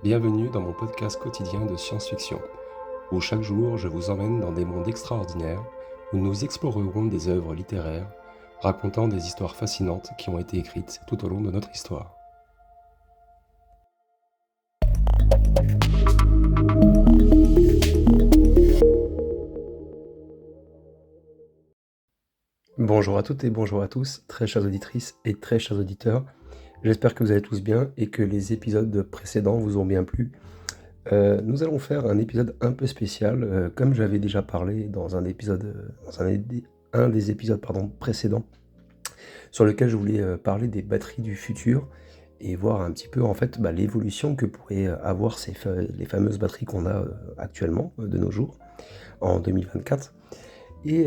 Bienvenue dans mon podcast quotidien de science-fiction, où chaque jour je vous emmène dans des mondes extraordinaires, où nous explorerons des œuvres littéraires, racontant des histoires fascinantes qui ont été écrites tout au long de notre histoire. Bonjour à toutes et bonjour à tous, très chères auditrices et très chers auditeurs. J'espère que vous allez tous bien et que les épisodes précédents vous ont bien plu. Nous allons faire un épisode un peu spécial, comme j'avais déjà parlé dans un des épisodes précédents, sur lequel je voulais parler des batteries du futur et voir un petit peu en fait l'évolution que pourraient avoir les fameuses batteries qu'on a actuellement de nos jours en 2024. Et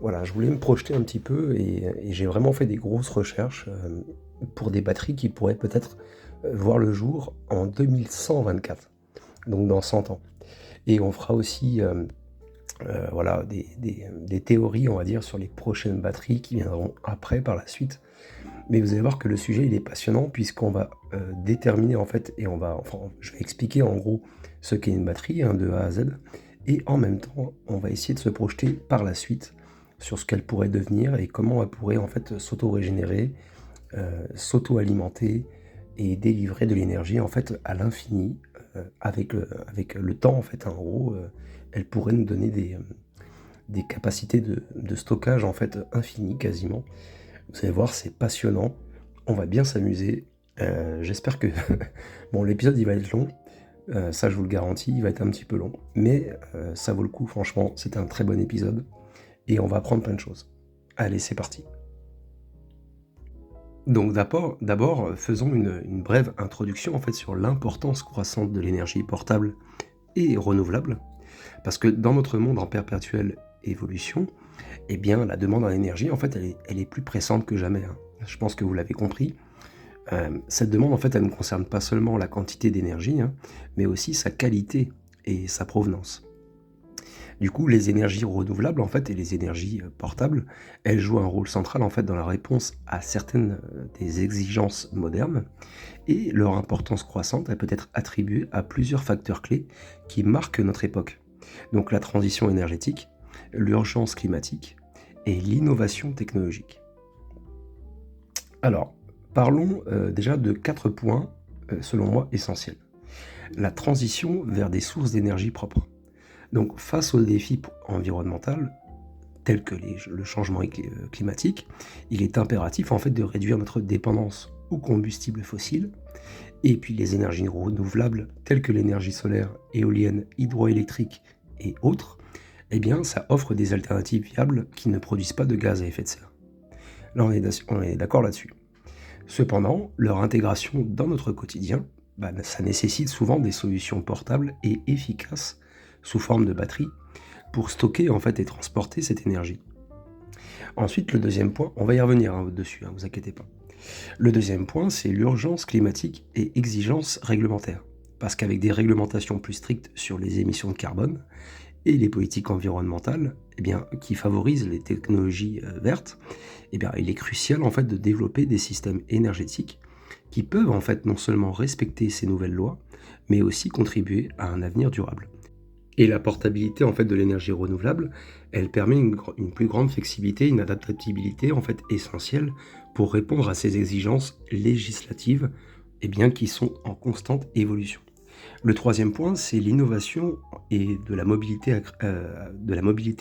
voilà, je voulais me projeter un petit peu et j'ai vraiment fait des grosses recherches pour des batteries qui pourraient peut-être voir le jour en 2124, donc dans 100 ans. Et on fera aussi voilà, des théories, on va dire, sur les prochaines batteries qui viendront après, par la suite. Mais vous allez voir que le sujet, il est passionnant puisqu'on va déterminer, en fait, et je vais expliquer en gros ce qu'est une batterie, de A à Z. Et en même temps, on va essayer de se projeter par la suite sur ce qu'elle pourrait devenir et comment elle pourrait en fait s'auto-régénérer, s'auto-alimenter et délivrer de l'énergie en fait à l'infini avec le temps en fait. En gros, elle pourrait nous donner des capacités de stockage en fait infinies quasiment. Vous allez voir, c'est passionnant. On va bien s'amuser. J'espère que bon, l'épisode il va être long. Ça je vous le garantis, il va être un petit peu long, mais ça vaut le coup, franchement, c'est un très bon épisode, et on va apprendre plein de choses. Allez, c'est parti. Donc d'abord, faisons une brève introduction en fait sur l'importance croissante de l'énergie portable et renouvelable, parce que dans notre monde en perpétuelle évolution, eh bien la demande en énergie en fait elle est plus pressante que jamais, hein. Je pense que vous l'avez compris. Cette demande, en fait, elle ne concerne pas seulement la quantité d'énergie, hein, mais aussi sa qualité et sa provenance. Du coup, les énergies renouvelables, en fait, et les énergies portables, elles jouent un rôle central, en fait, dans la réponse à certaines des exigences modernes, et leur importance croissante, elle peut être attribuée à plusieurs facteurs clés qui marquent notre époque. Donc la transition énergétique, l'urgence climatique et l'innovation technologique. Alors, parlons déjà de 4 points, selon moi, essentiels. La transition vers des sources d'énergie propres. Donc, face aux défis environnementaux, tels que le changement climatique, il est impératif en fait de réduire notre dépendance aux combustibles fossiles, et puis les énergies renouvelables, telles que l'énergie solaire, éolienne, hydroélectrique et autres, eh bien, ça offre des alternatives viables qui ne produisent pas de gaz à effet de serre. Là, on est d'accord là-dessus. Cependant, leur intégration dans notre quotidien, ça nécessite souvent des solutions portables et efficaces sous forme de batterie pour stocker en fait et transporter cette énergie. Ensuite, le deuxième point, on va y revenir dessus, vous inquiétez pas. Le deuxième point, c'est l'urgence climatique et exigences réglementaires. Parce qu'avec des réglementations plus strictes sur les émissions de carbone et les politiques environnementales, qui favorisent les technologies vertes, il est crucial en fait de développer des systèmes énergétiques qui peuvent en fait non seulement respecter ces nouvelles lois, mais aussi contribuer à un avenir durable. Et la portabilité en fait de l'énergie renouvelable, elle permet une plus grande flexibilité, une adaptabilité en fait essentielle pour répondre à ces exigences législatives qui sont en constante évolution. Le troisième point, c'est l'innovation et de la mobilité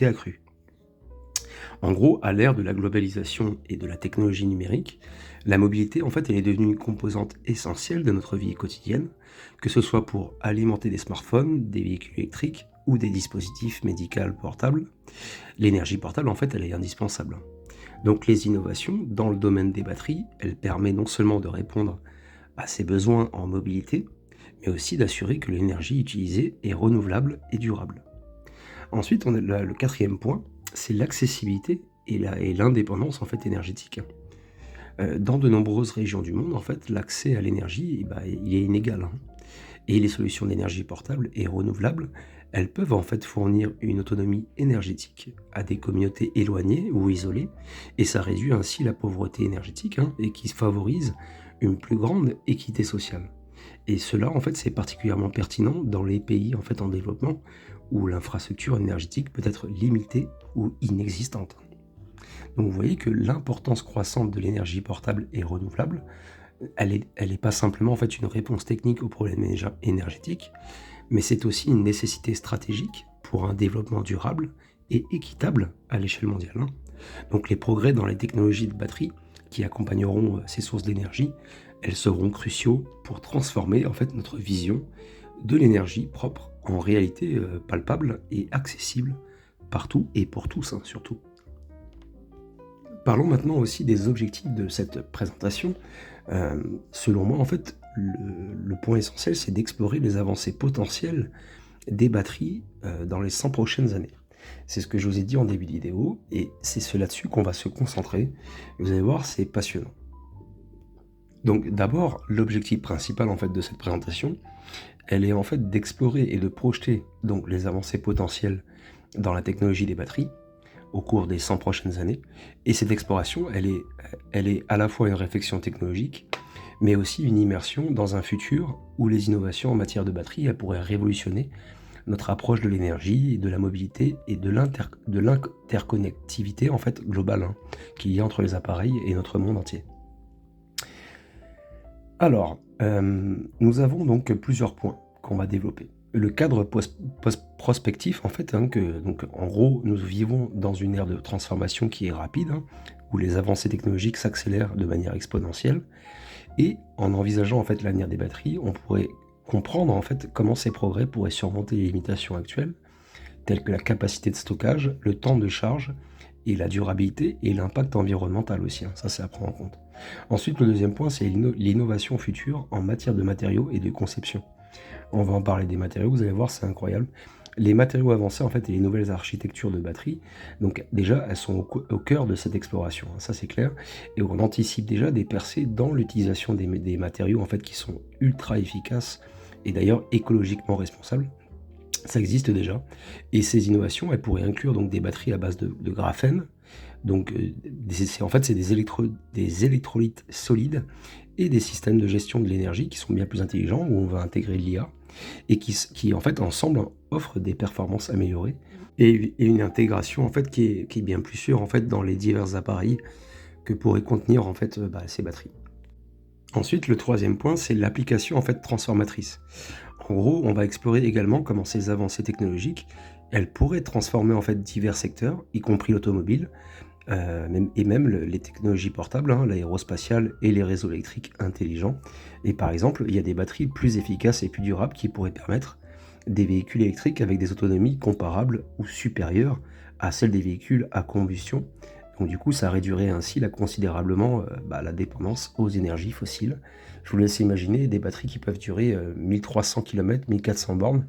accrue. En gros, à l'ère de la globalisation et de la technologie numérique, la mobilité, en fait, elle est devenue une composante essentielle de notre vie quotidienne, que ce soit pour alimenter des smartphones, des véhicules électriques ou des dispositifs médicaux portables. L'énergie portable, en fait, elle est indispensable. Donc les innovations dans le domaine des batteries, elles permettent non seulement de répondre à ces besoins en mobilité, mais aussi d'assurer que l'énergie utilisée est renouvelable et durable. Ensuite, le quatrième point, c'est l'accessibilité et l'indépendance en fait énergétique. Dans de nombreuses régions du monde, en fait, l'accès à l'énergie, il est inégal, hein. Et les solutions d'énergie portable et renouvelables, elles peuvent en fait fournir une autonomie énergétique à des communautés éloignées ou isolées, et ça réduit ainsi la pauvreté énergétique, et qui favorise une plus grande équité sociale. Et cela, en fait, c'est particulièrement pertinent dans les pays en fait en développement où l'infrastructure énergétique peut être limitée ou inexistante. Donc vous voyez que l'importance croissante de l'énergie portable et renouvelable, elle est pas simplement en fait une réponse technique aux problèmes énergétiques, mais c'est aussi une nécessité stratégique pour un développement durable et équitable à l'échelle mondiale, hein. Donc les progrès dans les technologies de batterie qui accompagneront ces sources d'énergie, elles seront cruciaux pour transformer en fait notre vision de l'énergie propre en réalité palpable et accessible partout et pour tous, hein, surtout. Parlons maintenant aussi des objectifs de cette présentation. Selon moi, en fait, le point essentiel, c'est d'explorer les avancées potentielles des batteries dans les 100 prochaines années. C'est ce que je vous ai dit en début de vidéo, et c'est ce là-dessus qu'on va se concentrer. Vous allez voir, c'est passionnant. Donc d'abord, l'objectif principal en fait de cette présentation, elle est en fait d'explorer et de projeter donc les avancées potentielles dans la technologie des batteries au cours des 100 prochaines années. Et cette exploration, elle est à la fois une réflexion technologique, mais aussi une immersion dans un futur où les innovations en matière de batterie, elles pourraient révolutionner notre approche de l'énergie, de la mobilité et de l'interconnectivité en fait globale, hein, qu'il y a entre les appareils et notre monde entier. Alors, nous avons donc plusieurs points qu'on va développer. Le cadre prospectif, en fait, hein, donc en gros, nous vivons dans une ère de transformation qui est rapide, hein, où les avancées technologiques s'accélèrent de manière exponentielle. Et en envisageant en fait l'avenir des batteries, on pourrait comprendre en fait comment ces progrès pourraient surmonter les limitations actuelles, telles que la capacité de stockage, le temps de charge, et la durabilité et l'impact environnemental aussi, hein. Ça, c'est à prendre en compte. Ensuite, le deuxième point, c'est l'innovation future en matière de matériaux et de conception. On va en parler des matériaux, vous allez voir, c'est incroyable. Les matériaux avancés en fait et les nouvelles architectures de batteries, donc déjà elles sont au cœur de cette exploration, hein, ça c'est clair, et on anticipe déjà des percées dans l'utilisation des matériaux en fait qui sont ultra efficaces et d'ailleurs écologiquement responsables. Ça existe déjà, et ces innovations elles pourraient inclure donc des batteries à base de graphène, donc en fait c'est des électrolytes solides et des systèmes de gestion de l'énergie qui sont bien plus intelligents où on va intégrer l'IA et qui en fait ensemble offrent des performances améliorées et une intégration en fait qui est bien plus sûre en fait dans les divers appareils que pourraient contenir en fait ces batteries. Ensuite, le troisième point, c'est l'application en fait transformatrice. En gros, on va explorer également comment ces avancées technologiques, elles pourraient transformer en fait divers secteurs, y compris l'automobile, et même les technologies portables, hein, l'aérospatiale et les réseaux électriques intelligents. Et par exemple, il y a des batteries plus efficaces et plus durables qui pourraient permettre des véhicules électriques avec des autonomies comparables ou supérieures à celles des véhicules à combustion. Donc du coup, ça réduirait ainsi considérablement la dépendance aux énergies fossiles. Je vous laisse imaginer des batteries qui peuvent durer 1300 km, 1400 bornes.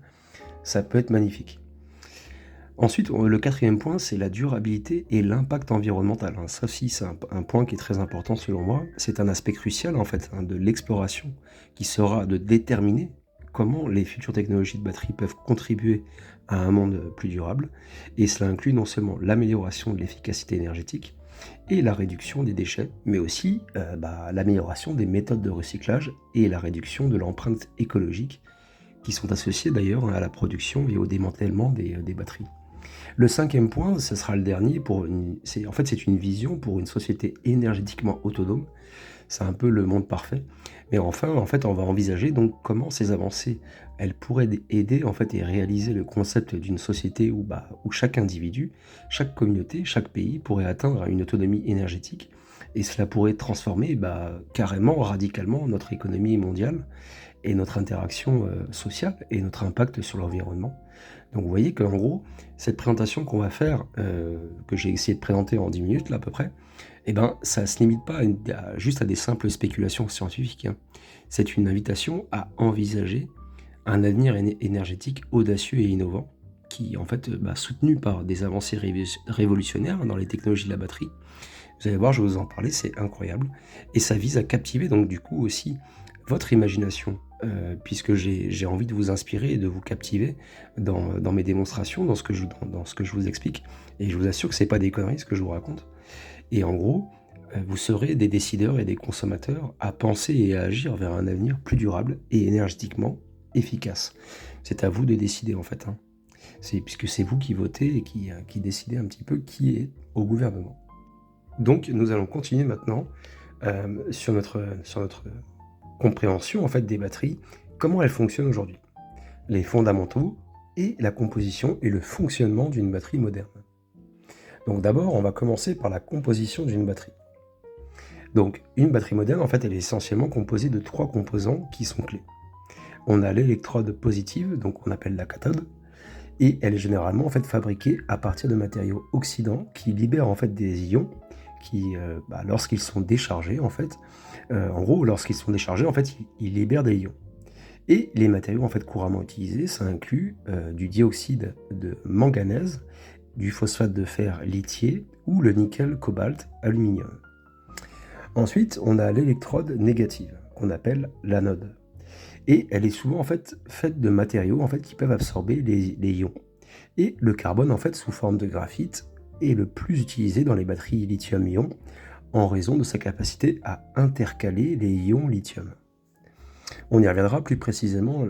Ça peut être magnifique. Ensuite, le quatrième point, c'est la durabilité et l'impact environnemental, hein. Ça aussi, c'est un point qui est très important selon moi. C'est un aspect crucial en fait, hein, de l'exploration qui sera de déterminer comment les futures technologies de batterie peuvent contribuer à un monde plus durable. Et cela inclut non seulement l'amélioration de l'efficacité énergétique et la réduction des déchets, mais aussi l'amélioration des méthodes de recyclage et la réduction de l'empreinte écologique qui sont associées d'ailleurs à la production et au démantèlement des batteries. Le cinquième point, ce sera le dernier, c'est une vision pour une société énergétiquement autonome. C'est un peu le monde parfait. Mais enfin, en fait, on va envisager donc comment ces avancées, elles pourraient aider en fait et réaliser le concept d'une société où chaque individu, chaque communauté, chaque pays pourrait atteindre une autonomie énergétique. Et cela pourrait transformer carrément, radicalement notre économie mondiale et notre interaction sociale et notre impact sur l'environnement. Donc vous voyez qu'en gros, cette présentation qu'on va faire, que j'ai essayé de présenter en 10 minutes là à peu près, ça ne se limite pas juste à des simples spéculations scientifiques, hein. C'est une invitation à envisager un avenir énergétique audacieux et innovant, qui en fait soutenu par des avancées révolutionnaires dans les technologies de la batterie. Vous allez voir, je vais vous en parler, c'est incroyable. Et ça vise à captiver donc du coup aussi votre imagination, puisque j'ai envie de vous inspirer et de vous captiver dans mes démonstrations, dans ce que je vous explique. Et je vous assure que c'est pas des conneries ce que je vous raconte. Et en gros, vous serez des décideurs et des consommateurs à penser et à agir vers un avenir plus durable et énergétiquement efficace. C'est à vous de décider en fait, hein. Puisque c'est vous qui votez et qui décidez un petit peu qui est au gouvernement. Donc nous allons continuer maintenant sur notre compréhension en fait des batteries, comment elles fonctionnent aujourd'hui, les fondamentaux et la composition et le fonctionnement d'une batterie moderne. Donc d'abord, on va commencer par la composition d'une batterie. Donc une batterie moderne, en fait, elle est essentiellement composée de 3 composants qui sont clés. On a l'électrode positive, donc on appelle la cathode, et elle est généralement en fait fabriquée à partir de matériaux oxydants qui libèrent en fait des ions qui, lorsqu'ils sont déchargés en fait, en gros, lorsqu'ils sont déchargés, en fait, ils libèrent des ions. Et les matériaux en fait couramment utilisés, ça inclut du dioxyde de manganèse, du phosphate de fer lithié ou le nickel, cobalt, aluminium. Ensuite, on a l'électrode négative, qu'on appelle l'anode. Et elle est souvent en fait faite de matériaux en fait qui peuvent absorber les ions. Et le carbone en fait sous forme de graphite est le plus utilisé dans les batteries lithium-ion en raison de sa capacité à intercaler les ions lithium. On y reviendra plus précisément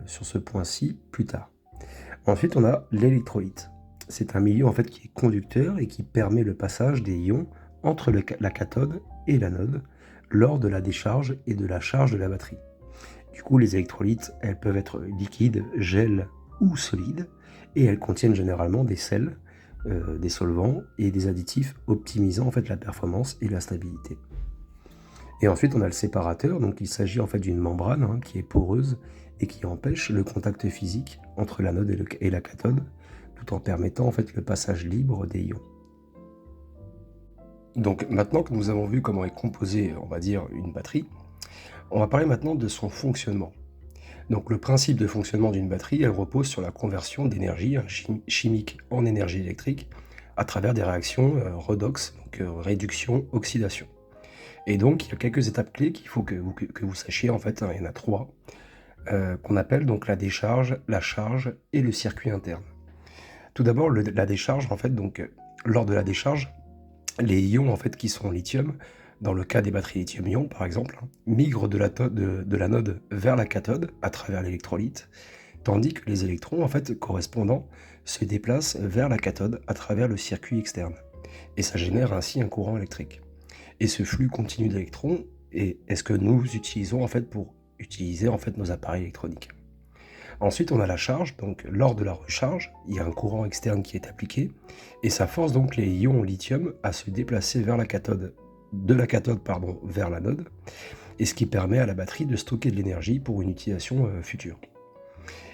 sur ce point-ci plus tard. Ensuite, on a l'électrolyte. C'est un milieu en fait qui est conducteur et qui permet le passage des ions entre la cathode et l'anode lors de la décharge et de la charge de la batterie. Du coup, les électrolytes, elles peuvent être liquides, gels ou solides, et elles contiennent généralement des sels, des solvants et des additifs optimisant en fait la performance et la stabilité. Et ensuite, on a le séparateur, donc il s'agit en fait d'une membrane qui est poreuse et qui empêche le contact physique entre l'anode et la cathode, tout en permettant en fait le passage libre des ions. Donc maintenant que nous avons vu comment est composée, on va dire, une batterie, on va parler maintenant de son fonctionnement. Donc le principe de fonctionnement d'une batterie, elle repose sur la conversion d'énergie chimique en énergie électrique à travers des réactions redox, donc réduction-oxydation. Et donc il y a quelques étapes clés qu'il faut que vous sachiez, en fait, il y en a 3, qu'on appelle donc la décharge, la charge et le circuit interne. Tout d'abord, la décharge, en fait, donc lors de la décharge, les ions en fait qui sont lithium, dans le cas des batteries lithium-ion par exemple, migrent de l'anode vers la cathode à travers l'électrolyte, tandis que les électrons en fait correspondants se déplacent vers la cathode à travers le circuit externe. Et ça génère ainsi un courant électrique. Et ce flux continu d'électrons est ce que nous utilisons en fait pour utiliser en fait nos appareils électroniques. Ensuite, on a la charge, donc lors de la recharge, il y a un courant externe qui est appliqué, et ça force donc les ions lithium à se déplacer vers la cathode, vers l'anode, et ce qui permet à la batterie de stocker de l'énergie pour une utilisation future.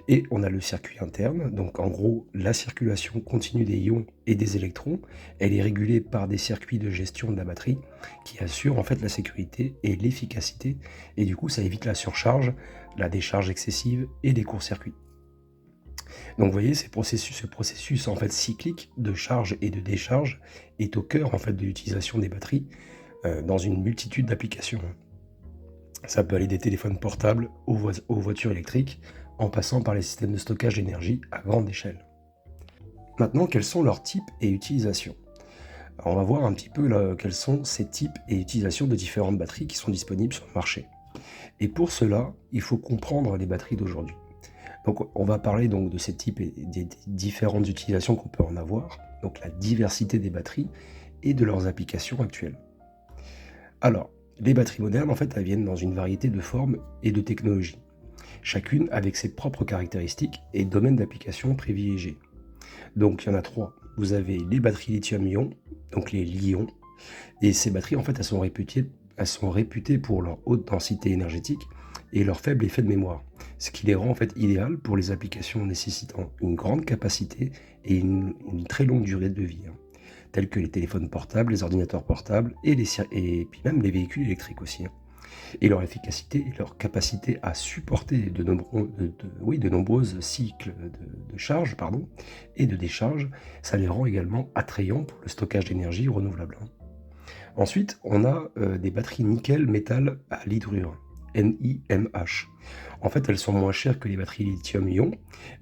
Et on a le circuit interne, donc en gros, la circulation continue des ions et des électrons, elle est régulée par des circuits de gestion de la batterie qui assurent en fait la sécurité et l'efficacité, et du coup ça évite la surcharge, la décharge excessive et les courts-circuits. Donc vous voyez, ce processus en fait cyclique de charge et de décharge est au cœur en fait de l'utilisation des batteries dans une multitude d'applications. Ça peut aller des téléphones portables aux voitures électriques, en passant par les systèmes de stockage d'énergie à grande échelle. Maintenant, quels sont leurs types et utilisations? Alors, on va voir un petit peu quels sont ces types et utilisations de différentes batteries qui sont disponibles sur le marché. Et pour cela, il faut comprendre les batteries d'aujourd'hui. Donc on va parler donc de ces types et des différentes utilisations qu'on peut en avoir, donc la diversité des batteries et de leurs applications actuelles. Alors, les batteries modernes, en fait, elles viennent dans une variété de formes et de technologies, chacune avec ses propres caractéristiques et domaines d'application privilégiés. Donc il y en a 3. Vous avez les batteries lithium-ion, donc les Li-ion, et ces batteries, en fait, elles sont réputées pour leur haute densité énergétique et leur faible effet de mémoire, ce qui les rend en fait idéales pour les applications nécessitant une grande capacité et une très longue durée de vie, telles que les téléphones portables, les ordinateurs portables et puis même les véhicules électriques aussi. Et leur efficacité et leur capacité à supporter de nombreuses cycles de charge et de décharge, ça les rend également attrayants pour le stockage d'énergie renouvelable. Ensuite, on a des batteries nickel-métal à l'hydrure, NiMH. En fait, elles sont moins chères que les batteries lithium-ion,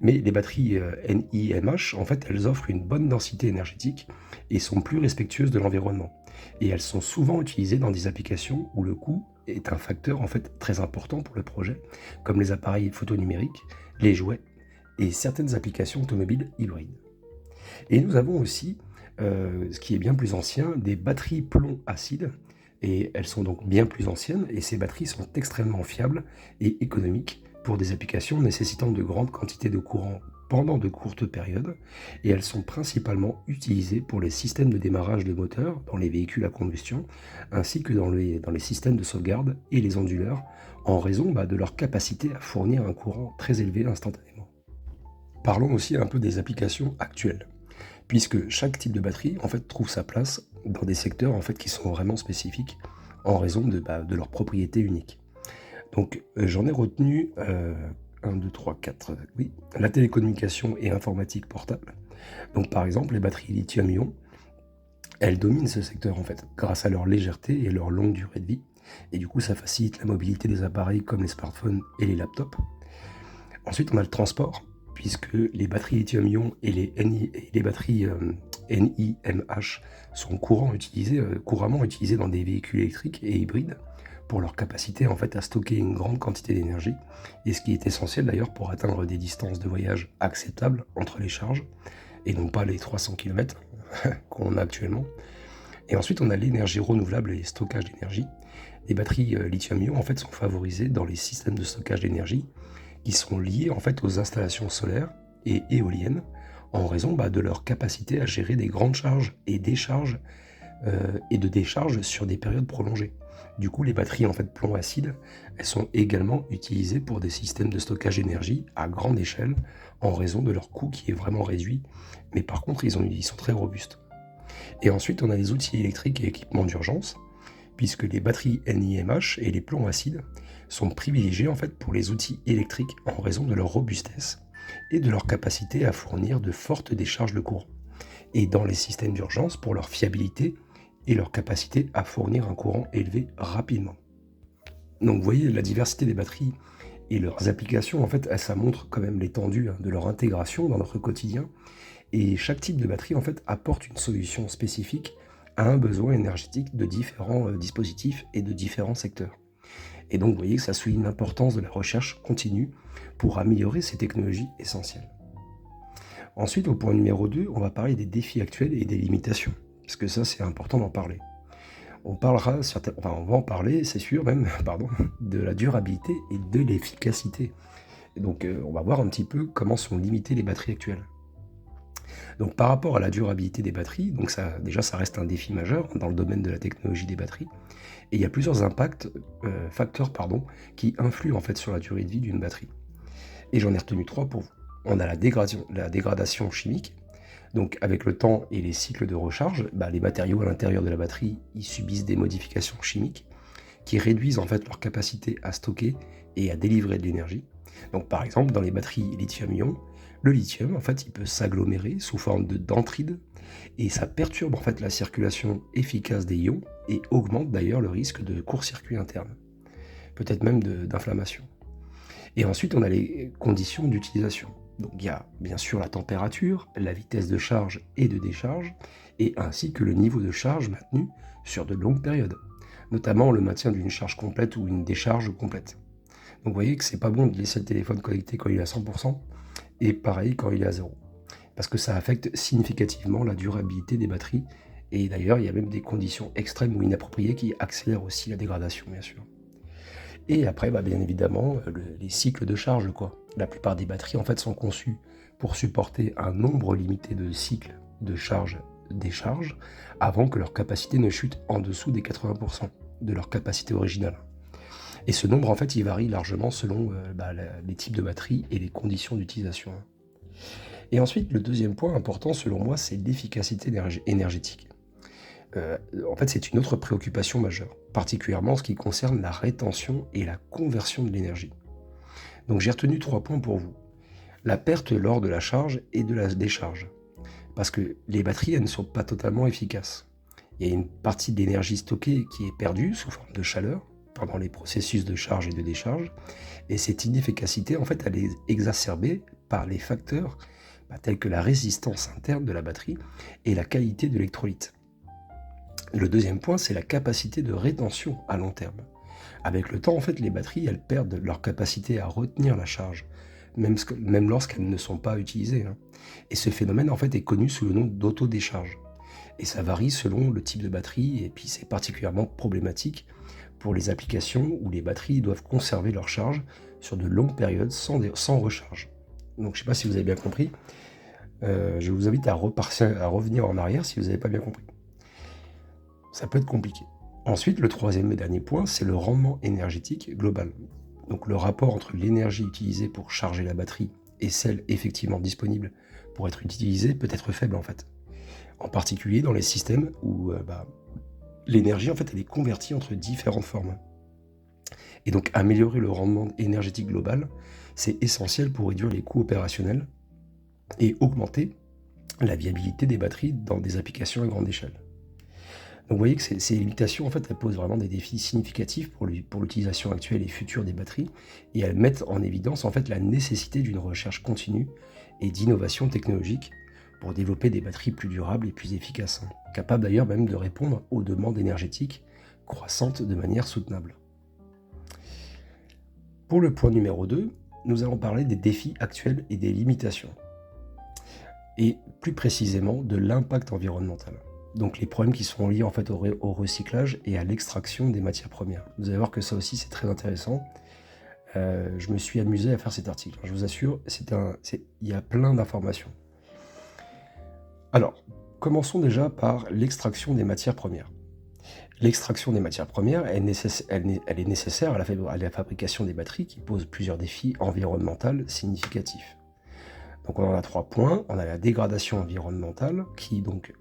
mais les batteries NiMH, en fait, elles offrent une bonne densité énergétique et sont plus respectueuses de l'environnement. Et elles sont souvent utilisées dans des applications où le coût est un facteur en fait très important pour le projet, comme les appareils photo numériques, les jouets et certaines applications automobiles hybrides. Et nous avons aussi, ce qui est bien plus ancien, des batteries plomb-acide, et elles sont donc bien plus anciennes, et ces batteries sont extrêmement fiables et économiques pour des applications nécessitant de grandes quantités de courant pendant de courtes périodes, et elles sont principalement utilisées pour les systèmes de démarrage de moteurs dans les véhicules à combustion, ainsi que dans les systèmes de sauvegarde et les onduleurs, en raison de leur capacité à fournir un courant très élevé instantanément. Parlons aussi un peu des applications actuelles, puisque chaque type de batterie en fait trouve sa place dans des secteurs en fait qui sont vraiment spécifiques en raison de leurs propriétés uniques. Donc j'en ai retenu 1, 2, 3, 4, oui, la télécommunication et informatique portable. Donc par exemple les batteries lithium-ion, elles dominent ce secteur en fait grâce à leur légèreté et leur longue durée de vie. Et du coup ça facilite la mobilité des appareils comme les smartphones et les laptops. Ensuite, on a le transport, puisque les batteries lithium-ion et les batteries NiMH sont couramment utilisées dans des véhicules électriques et hybrides pour leur capacité en fait à stocker une grande quantité d'énergie, et ce qui est essentiel d'ailleurs pour atteindre des distances de voyage acceptables entre les charges, et non pas les 300 km qu'on a actuellement. Et ensuite, on a l'énergie renouvelable et le stockage d'énergie. Les batteries lithium-ion en fait sont favorisées dans les systèmes de stockage d'énergie qui sont liés en fait aux installations solaires et éoliennes en raison de leur capacité à gérer des grandes charges et décharges et de décharges sur des périodes prolongées. Du coup, les batteries en fait plomb-acide, elles sont également utilisées pour des systèmes de stockage d'énergie à grande échelle en raison de leur coût qui est vraiment réduit, mais par contre ils sont très robustes. Et ensuite, on a les outils électriques et équipements d'urgence, puisque les batteries NiMH et les plombs acides sont privilégiés en fait pour les outils électriques en raison de leur robustesse et de leur capacité à fournir de fortes décharges de courant, et dans les systèmes d'urgence pour leur fiabilité et leur capacité à fournir un courant élevé rapidement. Donc vous voyez, la diversité des batteries et leurs applications, en fait, ça montre quand même l'étendue de leur intégration dans notre quotidien, et chaque type de batterie en fait apporte une solution spécifique à un besoin énergétique de différents dispositifs et de différents secteurs. Et donc vous voyez que ça souligne l'importance de la recherche continue pour améliorer ces technologies essentielles. Ensuite, au point numéro 2, on va parler des défis actuels et des limitations, parce que ça c'est important d'en parler. On va en parler, c'est sûr même, pardon, de la durabilité et de l'efficacité. Et donc on va voir un petit peu comment sont limitées les batteries actuelles. Donc par rapport à la durabilité des batteries, donc ça reste un défi majeur dans le domaine de la technologie des batteries. Et il y a plusieurs facteurs qui influent en fait sur la durée de vie d'une batterie. Et j'en ai retenu 3 pour vous. On a la dégradation chimique. Donc avec le temps et les cycles de recharge, les matériaux à l'intérieur de la batterie ils subissent des modifications chimiques qui réduisent en fait leur capacité à stocker et à délivrer de l'énergie. Donc par exemple dans les batteries lithium-ion, le lithium en fait il peut s'agglomérer sous forme de dendrites et ça perturbe en fait la circulation efficace des ions et augmente d'ailleurs le risque de court-circuit interne, peut-être même d'inflammation. Et ensuite on a les conditions d'utilisation. Donc il y a bien sûr la température, la vitesse de charge et de décharge, et ainsi que le niveau de charge maintenu sur de longues périodes, notamment le maintien d'une charge complète ou une décharge complète. Donc vous voyez que c'est pas bon de laisser le téléphone connecté quand il est à 100%, et pareil quand il est à 0, parce que ça affecte significativement la durabilité des batteries, et d'ailleurs il y a même des conditions extrêmes ou inappropriées qui accélèrent aussi la dégradation bien sûr. Et après, bien évidemment, les cycles de charge, quoi. La plupart des batteries, en fait, sont conçues pour supporter un nombre limité de cycles de charge-décharge avant que leur capacité ne chute en dessous des 80% de leur capacité originale. Et ce nombre, en fait, il varie largement selon les types de batteries et les conditions d'utilisation. Et ensuite, le deuxième point important, selon moi, c'est l'efficacité énergétique. En fait, c'est une autre préoccupation majeure, particulièrement en ce qui concerne la rétention et la conversion de l'énergie. Donc j'ai retenu 3 points pour vous. La perte lors de la charge et de la décharge. Parce que les batteries, elles ne sont pas totalement efficaces. Il y a une partie de l'énergie stockée qui est perdue sous forme de chaleur pendant les processus de charge et de décharge. Et cette inefficacité, en fait, elle est exacerbée par les facteurs tels que la résistance interne de la batterie et la qualité de l'électrolyte. Le deuxième point, c'est la capacité de rétention à long terme. Avec le temps, en fait, les batteries, elles perdent leur capacité à retenir la charge, même lorsqu'elles ne sont pas utilisées, hein. Et ce phénomène, en fait, est connu sous le nom d'autodécharge. Et ça varie selon le type de batterie, et puis c'est particulièrement problématique pour les applications où les batteries doivent conserver leur charge sur de longues périodes sans recharge. Donc je ne sais pas si vous avez bien compris. Je vous invite à revenir en arrière si vous n'avez pas bien compris. Ça peut être compliqué. Ensuite, le troisième et dernier point, c'est le rendement énergétique global. Donc le rapport entre l'énergie utilisée pour charger la batterie et celle effectivement disponible pour être utilisée peut être faible en fait. En particulier dans les systèmes où l'énergie en fait elle est convertie entre différentes formes. Et donc améliorer le rendement énergétique global, c'est essentiel pour réduire les coûts opérationnels et augmenter la viabilité des batteries dans des applications à grande échelle. Donc vous voyez que ces limitations, en fait, elles posent vraiment des défis significatifs pour l'utilisation actuelle et future des batteries, et elles mettent en évidence en fait la nécessité d'une recherche continue et d'innovation technologique pour développer des batteries plus durables et plus efficaces, hein, capables d'ailleurs même de répondre aux demandes énergétiques croissantes de manière soutenable. Pour le point numéro 2, nous allons parler des défis actuels et des limitations, et plus précisément de l'impact environnemental. Donc les problèmes qui sont liés en fait au recyclage et à l'extraction des matières premières. Vous allez voir que ça aussi c'est très intéressant. Je me suis amusé à faire cet article. Je vous assure, il y a plein d'informations. Alors, commençons déjà par l'extraction des matières premières. L'extraction des matières premières elle est nécessaire à la fabrication des batteries qui pose plusieurs défis environnementaux significatifs. Donc on en a 3 points. On a la dégradation environnementale qui donc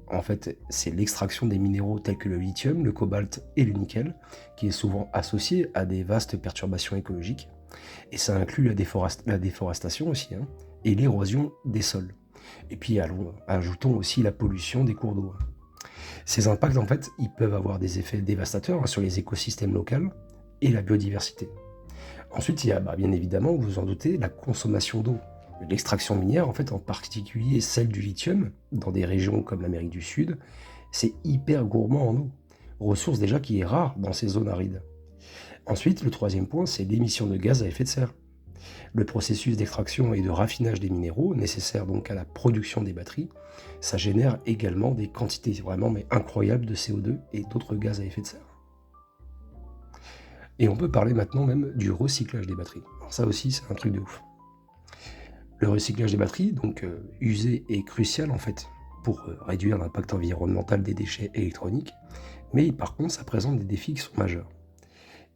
en fait, c'est l'extraction des minéraux tels que le lithium, le cobalt et le nickel, qui est souvent associé à des vastes perturbations écologiques. Et ça inclut la déforestation aussi, hein, et l'érosion des sols. Et puis ajoutons aussi la pollution des cours d'eau. Ces impacts, en fait, ils peuvent avoir des effets dévastateurs, hein, sur les écosystèmes locaux et la biodiversité. Ensuite, il y a bien évidemment, vous vous en doutez, la consommation d'eau. L'extraction minière, en fait, en particulier celle du lithium, dans des régions comme l'Amérique du Sud, c'est hyper gourmand en eau, ressource déjà qui est rare dans ces zones arides. Ensuite, le troisième point, c'est l'émission de gaz à effet de serre. Le processus d'extraction et de raffinage des minéraux, nécessaire donc à la production des batteries, ça génère également des quantités vraiment incroyables de CO2 et d'autres gaz à effet de serre. Et on peut parler maintenant même du recyclage des batteries. Alors ça aussi, c'est un truc de ouf. Le recyclage des batteries, donc usées, est crucial en fait pour réduire l'impact environnemental des déchets électroniques, mais par contre ça présente des défis qui sont majeurs.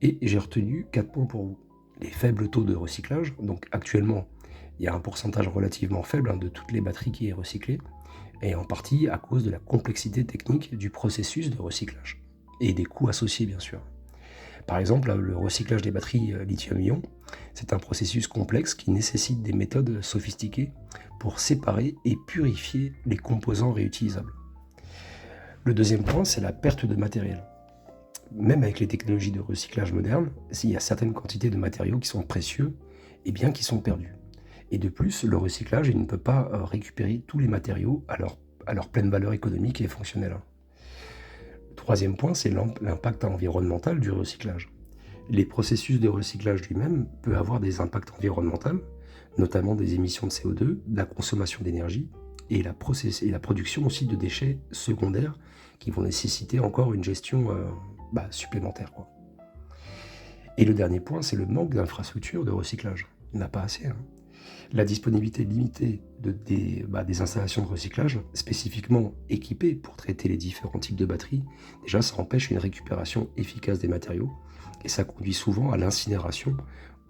Et j'ai retenu 4 points pour vous. Les faibles taux de recyclage, donc actuellement il y a un pourcentage relativement faible, hein, de toutes les batteries qui est recyclé, et en partie à cause de la complexité technique du processus de recyclage, et des coûts associés bien sûr. Par exemple, le recyclage des batteries lithium-ion, c'est un processus complexe qui nécessite des méthodes sophistiquées pour séparer et purifier les composants réutilisables. Le deuxième point, c'est la perte de matériel. Même avec les technologies de recyclage modernes, il y a certaines quantités de matériaux qui sont précieux et bien qui sont perdus. Et de plus, le recyclage il ne peut pas récupérer tous les matériaux à leur pleine valeur économique et fonctionnelle. Troisième point, c'est l'impact environnemental du recyclage. Les processus de recyclage lui-même peuvent avoir des impacts environnementaux, notamment des émissions de CO2, de la consommation d'énergie et la production aussi de déchets secondaires qui vont nécessiter encore une gestion supplémentaire, quoi. Et le dernier point, c'est le manque d'infrastructures de recyclage. Il n'y en a pas assez, hein. La disponibilité limitée des installations de recyclage spécifiquement équipées pour traiter les différents types de batteries, déjà ça empêche une récupération efficace des matériaux et ça conduit souvent à l'incinération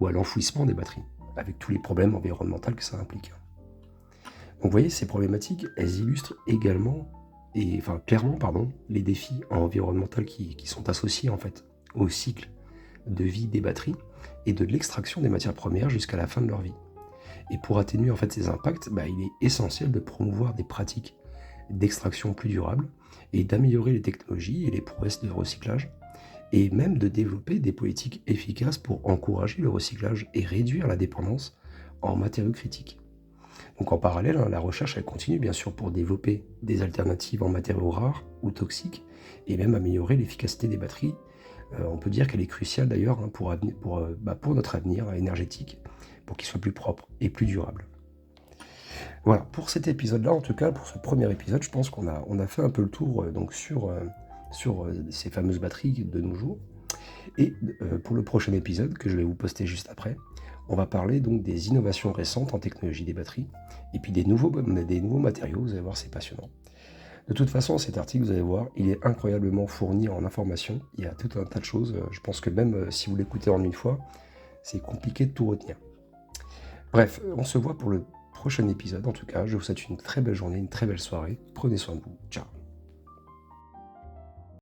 ou à l'enfouissement des batteries, avec tous les problèmes environnementaux que ça implique. Donc vous voyez, ces problématiques, elles illustrent également, clairement, les défis environnementaux qui sont associés en fait au cycle de vie des batteries et de l'extraction des matières premières jusqu'à la fin de leur vie. Et pour atténuer en fait ces impacts, il est essentiel de promouvoir des pratiques d'extraction plus durables et d'améliorer les technologies et les prouesses de recyclage, et même de développer des politiques efficaces pour encourager le recyclage et réduire la dépendance en matériaux critiques. Donc en parallèle, hein, la recherche elle continue bien sûr pour développer des alternatives en matériaux rares ou toxiques et même améliorer l'efficacité des batteries. On peut dire qu'elle est cruciale d'ailleurs, hein, pour notre avenir énergétique, pour qu'il soit plus propre et plus durable. Voilà, pour cet épisode-là, en tout cas, pour ce premier épisode, je pense qu'on a fait un peu le tour donc sur ces fameuses batteries de nos jours. Et pour le prochain épisode, que je vais vous poster juste après, on va parler donc des innovations récentes en technologie des batteries, et puis des nouveaux matériaux, vous allez voir, c'est passionnant. De toute façon, cet article, vous allez voir, il est incroyablement fourni en informations, il y a tout un tas de choses, je pense que même si vous l'écoutez en une fois, c'est compliqué de tout retenir. Bref, on se voit pour le prochain épisode, en tout cas, je vous souhaite une très belle journée, une très belle soirée, prenez soin de vous, ciao.